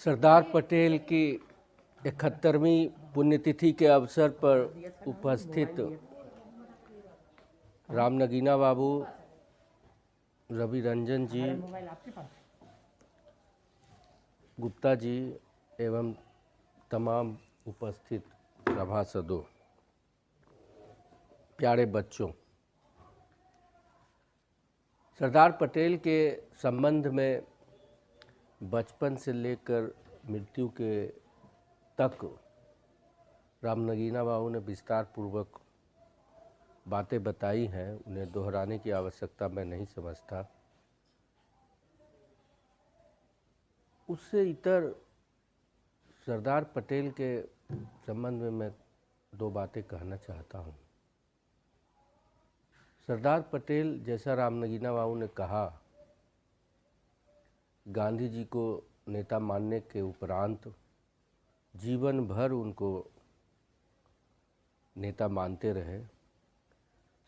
सरदार पटेल की 71वीं पुण्यतिथि के अवसर पर उपस्थित राम नगीना बाबू, रवि रंजन जी, गुप्ता जी एवं तमाम उपस्थित सभासदों, प्यारे बच्चों, सरदार पटेल के संबंध में बचपन से लेकर मृत्यु के तक राम नगीना बाबू ने विस्तार पूर्वक बातें बताई हैं। उन्हें दोहराने की आवश्यकता मैं नहीं समझता। उससे इतर सरदार पटेल के संबंध में मैं दो बातें कहना चाहता हूँ। सरदार पटेल, जैसा राम नगीना बाबू ने कहा, गांधी जी को नेता मानने के उपरांत जीवन भर उनको नेता मानते रहे।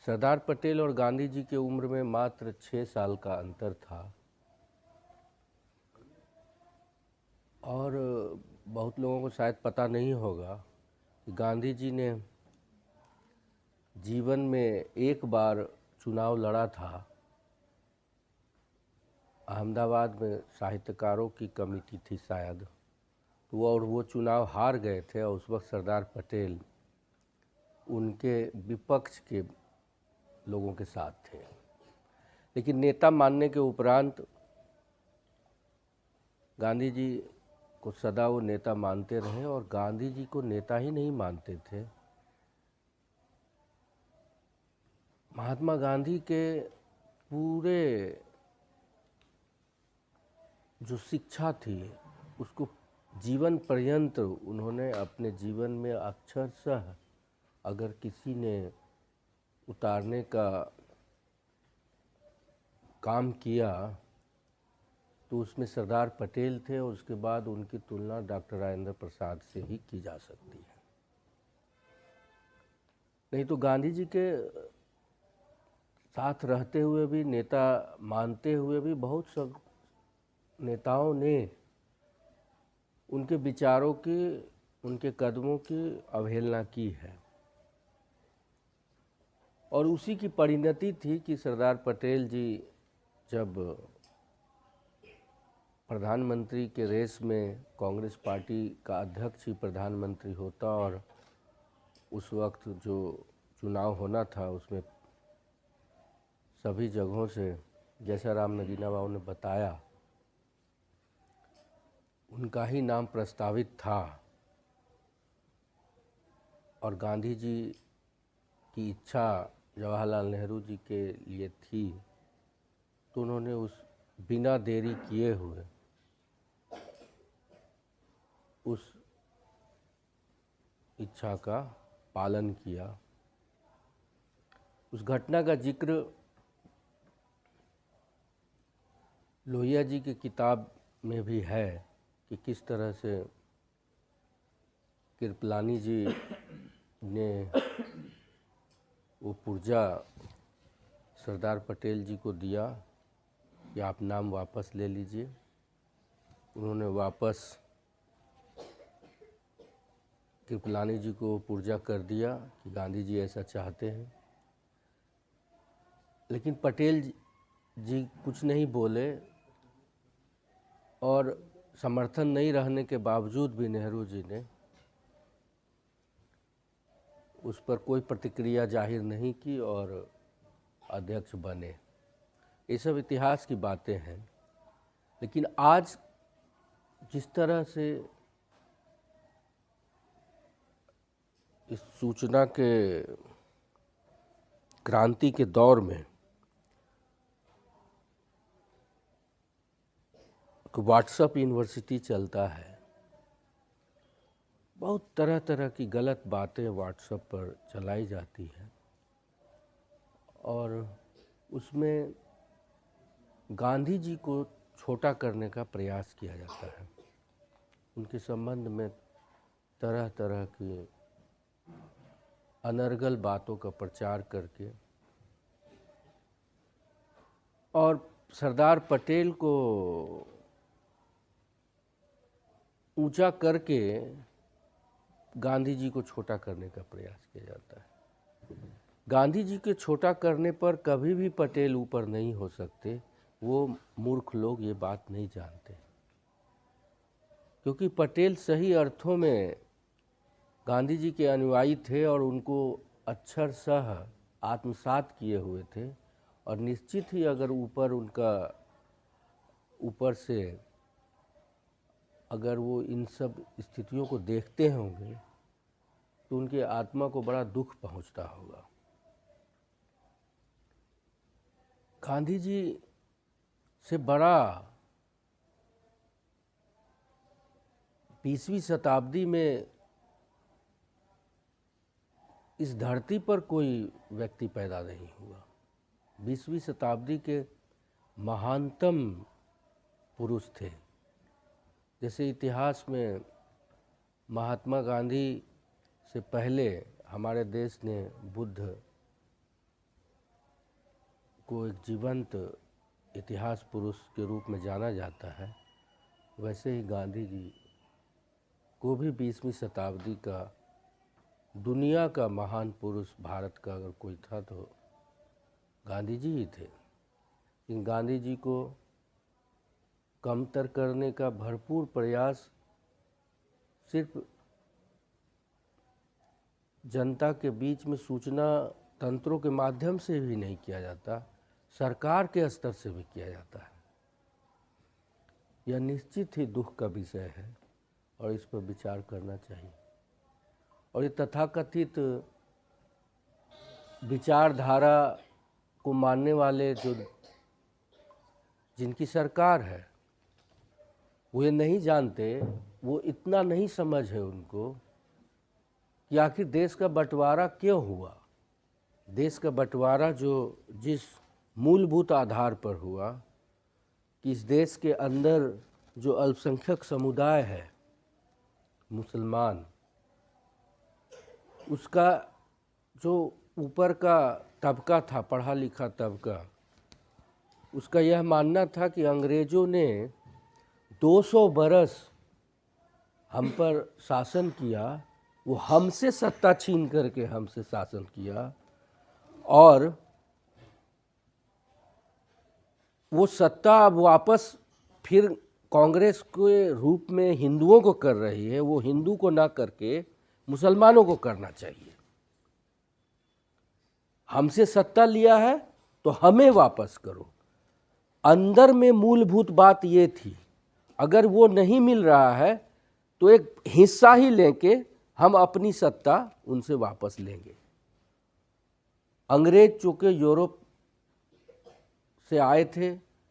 सरदार पटेल और गांधी जी की उम्र में मात्र 6 साल का अंतर था और बहुत लोगों को शायद पता नहीं होगा कि गांधी जी ने जीवन में एक बार चुनाव लड़ा था। अहमदाबाद में साहित्यकारों की कमेटी थी शायद, और वो चुनाव हार गए थे और उस वक्त सरदार पटेल उनके विपक्ष के लोगों के साथ थे। लेकिन नेता मानने के उपरांत गांधी जी को सदा वो नेता मानते रहे और गांधी जी को नेता ही नहीं मानते थे। महात्मा गांधी के पूरे जो शिक्षा थी उसको जीवन पर्यंत उन्होंने अपने जीवन में अक्षरशः अगर किसी ने उतारने का काम किया तो उसमें सरदार पटेल थे और उसके बाद उनकी तुलना डॉक्टर राजेंद्र प्रसाद से ही की जा सकती है। नहीं तो गांधी जी के साथ रहते हुए भी, नेता मानते हुए भी, बहुत सब नेताओं ने उनके विचारों की, उनके कदमों की अवहेलना की है और उसी की परिणति थी कि सरदार पटेल जी जब प्रधानमंत्री के रेस में कांग्रेस पार्टी का अध्यक्ष ही प्रधानमंत्री होता और उस वक्त जो चुनाव होना था उसमें सभी जगहों से, जैसा राम नगीना बाबू ने बताया, उनका ही नाम प्रस्तावित था और गांधी जी की इच्छा जवाहरलाल नेहरू जी के लिए थी, तो उन्होंने उस बिना देरी किए हुए उस इच्छा का पालन किया। उस घटना का जिक्र लोहिया जी की किताब में भी है कि किस तरह से कृपलानी जी ने वो पुर्जा सरदार पटेल जी को दिया कि आप नाम वापस ले लीजिए। उन्होंने वापस कृपलानी जी को पुर्जा कर दिया कि गांधी जी ऐसा चाहते हैं। लेकिन पटेल जी कुछ नहीं बोले और समर्थन नहीं रहने के बावजूद भी नेहरू जी ने उस पर कोई प्रतिक्रिया जाहिर नहीं की और अध्यक्ष बने। ये सब इतिहास की बातें हैं। लेकिन आज जिस तरह से इस सूचना के क्रांति के दौर में व्हाट्सएप यूनिवर्सिटी चलता है, बहुत तरह तरह की गलत बातें व्हाट्सएप पर चलाई जाती हैं और उसमें गांधी जी को छोटा करने का प्रयास किया जाता है। उनके संबंध में तरह तरह की अनर्गल बातों का प्रचार करके और सरदार पटेल को ऊंचा करके गांधी जी को छोटा करने का प्रयास किया जाता है। गांधी जी के छोटा करने पर कभी भी पटेल ऊपर नहीं हो सकते। वो मूर्ख लोग ये बात नहीं जानते, क्योंकि पटेल सही अर्थों में गांधी जी के अनुयायी थे और उनको अक्षरशः आत्मसात किए हुए थे। और निश्चित ही अगर ऊपर से अगर वो इन सब स्थितियों को देखते होंगे तो उनके आत्मा को बड़ा दुख पहुंचता होगा। गांधी जी से बड़ा 20वीं शताब्दी में इस धरती पर कोई व्यक्ति पैदा नहीं हुआ। 20वीं शताब्दी के महानतम पुरुष थे। जैसे इतिहास में महात्मा गांधी से पहले हमारे देश ने बुद्ध को एक जीवंत इतिहास पुरुष के रूप में जाना जाता है, वैसे ही गांधी जी को भी 20वीं शताब्दी का दुनिया का महान पुरुष भारत का अगर कोई था तो गांधी जी ही थे। इन गांधी जी को कमतर करने का भरपूर प्रयास सिर्फ जनता के बीच में सूचना तंत्रों के माध्यम से भी नहीं किया जाता, सरकार के स्तर से भी किया जाता है। यह निश्चित ही दुख का विषय है और इस पर विचार करना चाहिए। और ये तथाकथित विचारधारा को मानने वाले जिनकी सरकार है वो ये नहीं जानते, वो इतना नहीं समझ है उनको कि आखिर देश का बंटवारा क्यों हुआ। देश का बंटवारा जो जिस मूलभूत आधार पर हुआ कि इस देश के अंदर जो अल्पसंख्यक समुदाय है मुसलमान, उसका जो ऊपर का तबका था, पढ़ा लिखा तबका, उसका यह मानना था कि अंग्रेज़ों ने 200 बरस हम पर शासन किया, वो हमसे सत्ता छीन करके हमसे शासन किया और वो सत्ता अब वापस फिर कांग्रेस के रूप में हिंदुओं को कर रही है। वो हिंदू को ना करके मुसलमानों को करना चाहिए। हमसे सत्ता लिया है तो हमें वापस करो। अंदर में मूलभूत बात ये थी, अगर वो नहीं मिल रहा है तो एक हिस्सा ही लेके हम अपनी सत्ता उनसे वापस लेंगे। अंग्रेज चूँकि यूरोप से आए थे,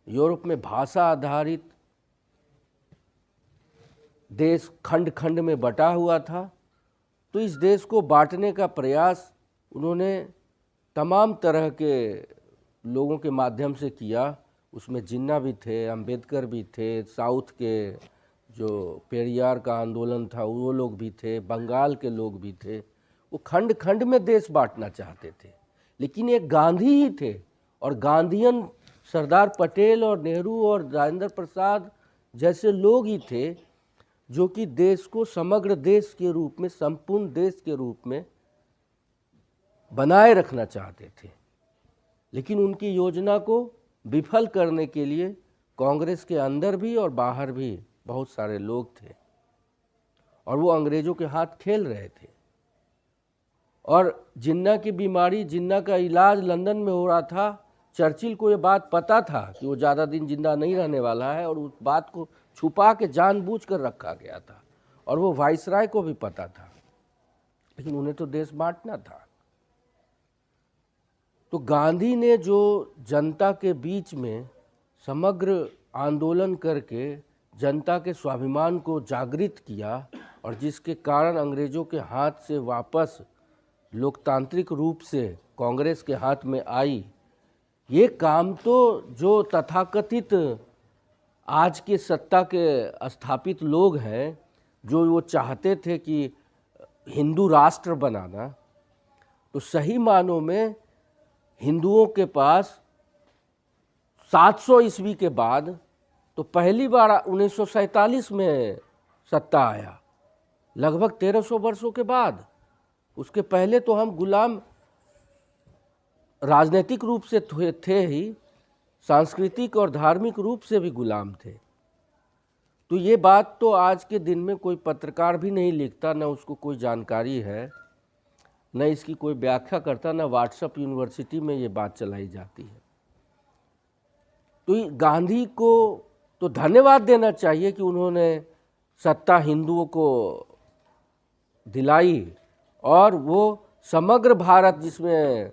यूरोप में भाषा आधारित देश खंड खंड में बटा हुआ था, तो इस देश को बांटने का प्रयास उन्होंने तमाम तरह के लोगों के माध्यम से किया। उसमें जिन्ना भी थे, अंबेडकर भी थे, साउथ के जो पेरियार का आंदोलन था वो लोग भी थे, बंगाल के लोग भी थे। वो खंड खंड में देश बांटना चाहते थे, लेकिन एक गांधी ही थे और गांधीयन सरदार पटेल और नेहरू और राजेंद्र प्रसाद जैसे लोग ही थे जो कि देश को समग्र देश के रूप में, संपूर्ण देश के रूप में बनाए रखना चाहते थे। लेकिन उनकी योजना को विफल करने के लिए कांग्रेस के अंदर भी और बाहर भी बहुत सारे लोग थे और वो अंग्रेज़ों के हाथ खेल रहे थे। और जिन्ना की बीमारी, जिन्ना का इलाज लंदन में हो रहा था। चर्चिल को ये बात पता था कि वो ज़्यादा दिन जिंदा नहीं रहने वाला है और उस बात को छुपा के जानबूझकर रखा गया था और वो वाइसराय को भी पता था, लेकिन उन्हें तो देश बांटना था। तो गांधी ने जो जनता के बीच में समग्र आंदोलन करके जनता के स्वाभिमान को जागृत किया और जिसके कारण अंग्रेज़ों के हाथ से वापस लोकतांत्रिक रूप से कांग्रेस के हाथ में आई, ये काम तो जो तथाकथित आज के सत्ता के स्थापित लोग हैं, जो वो चाहते थे कि हिंदू राष्ट्र बनाना, तो सही मानों में हिंदुओं के पास 700 ईस्वी के बाद तो पहली बार 1947 में सत्ता आया, लगभग 1300 वर्षों के बाद। उसके पहले तो हम गुलाम राजनीतिक रूप से थे ही, सांस्कृतिक और धार्मिक रूप से भी गुलाम थे। तो ये बात तो आज के दिन में कोई पत्रकार भी नहीं लिखता, न उसको कोई जानकारी है, न इसकी कोई व्याख्या करता, न व्हाट्सएप यूनिवर्सिटी में ये बात चलाई जाती है। तो गांधी को तो धन्यवाद देना चाहिए कि उन्होंने सत्ता हिंदुओं को दिलाई, और वो समग्र भारत, जिसमें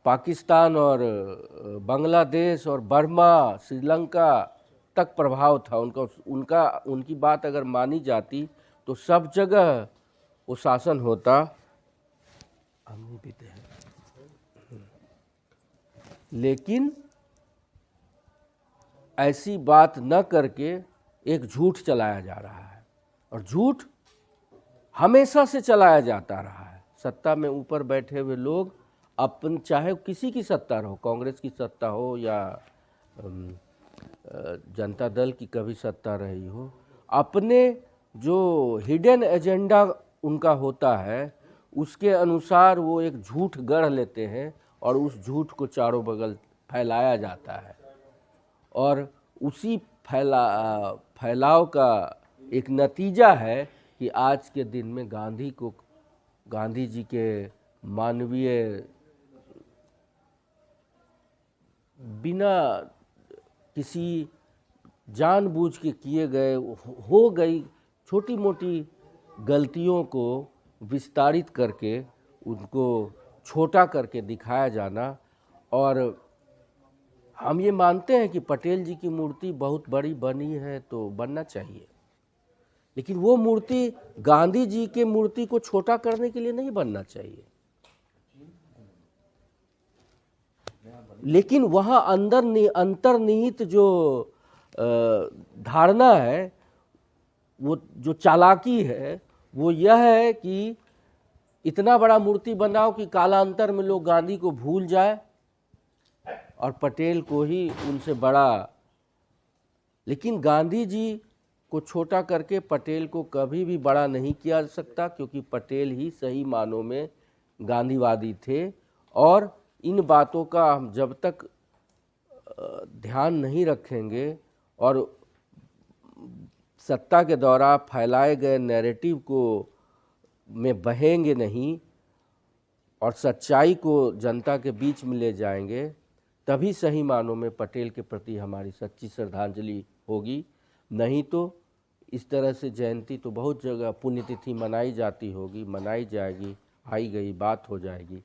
पाकिस्तान और बांग्लादेश और बर्मा, श्रीलंका तक प्रभाव था उनकी बात अगर मानी जाती तो सब जगह वो शासन होता। हम नहीं पीते हैं, लेकिन ऐसी बात न करके एक झूठ चलाया जा रहा है, और झूठ हमेशा से चलाया जाता रहा है। सत्ता में ऊपर बैठे हुए लोग अपन, चाहे किसी की सत्ता रहो, कांग्रेस की सत्ता हो या जनता दल की कभी सत्ता रही हो, अपने जो हिडन एजेंडा उनका होता है उसके अनुसार वो एक झूठ गढ़ लेते हैं, और उस झूठ को चारों बगल फैलाया जाता है। और उसी फैलाव का एक नतीजा है कि आज के दिन में गांधी जी के मानवीय, बिना किसी जानबूझ के किए गए हो गई छोटी मोटी गलतियों को विस्तारित करके उनको छोटा करके दिखाया जाना। और हम ये मानते हैं कि पटेल जी की मूर्ति बहुत बड़ी बनी है तो बनना चाहिए, लेकिन वो मूर्ति गांधी जी के मूर्ति को छोटा करने के लिए नहीं बनना चाहिए। लेकिन वहाँ अंतर्निहित जो धारणा है, वो जो चालाकी है, वो यह है कि इतना बड़ा मूर्ति बनाओ कि कालांतर में लोग गांधी को भूल जाए और पटेल को ही उनसे बड़ा। लेकिन गांधी जी को छोटा करके पटेल को कभी भी बड़ा नहीं किया जा सकता, क्योंकि पटेल ही सही मानों में गांधीवादी थे। और इन बातों का हम जब तक ध्यान नहीं रखेंगे और सत्ता के द्वारा फैलाए गए नैरेटिव को में बहेंगे नहीं और सच्चाई को जनता के बीच में ले जाएंगे, तभी सही मानों में पटेल के प्रति हमारी सच्ची श्रद्धांजलि होगी। नहीं तो इस तरह से जयंती तो बहुत जगह पुण्यतिथि मनाई जाती होगी, मनाई जाएगी, आई गई बात हो जाएगी।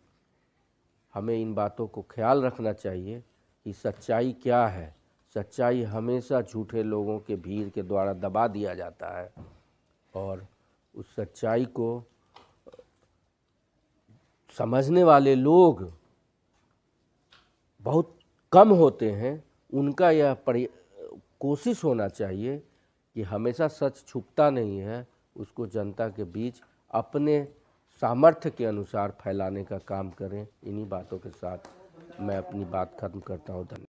हमें इन बातों को ख्याल रखना चाहिए कि सच्चाई क्या है। सच्चाई हमेशा झूठे लोगों के भीड़ के द्वारा दबा दिया जाता है, और उस सच्चाई को समझने वाले लोग बहुत कम होते हैं। उनका यह कोशिश होना चाहिए कि हमेशा सच छुपता नहीं है, उसको जनता के बीच अपने सामर्थ्य के अनुसार फैलाने का काम करें। इन्हीं बातों के साथ मैं अपनी बात खत्म करता हूँ। धन्यवाद।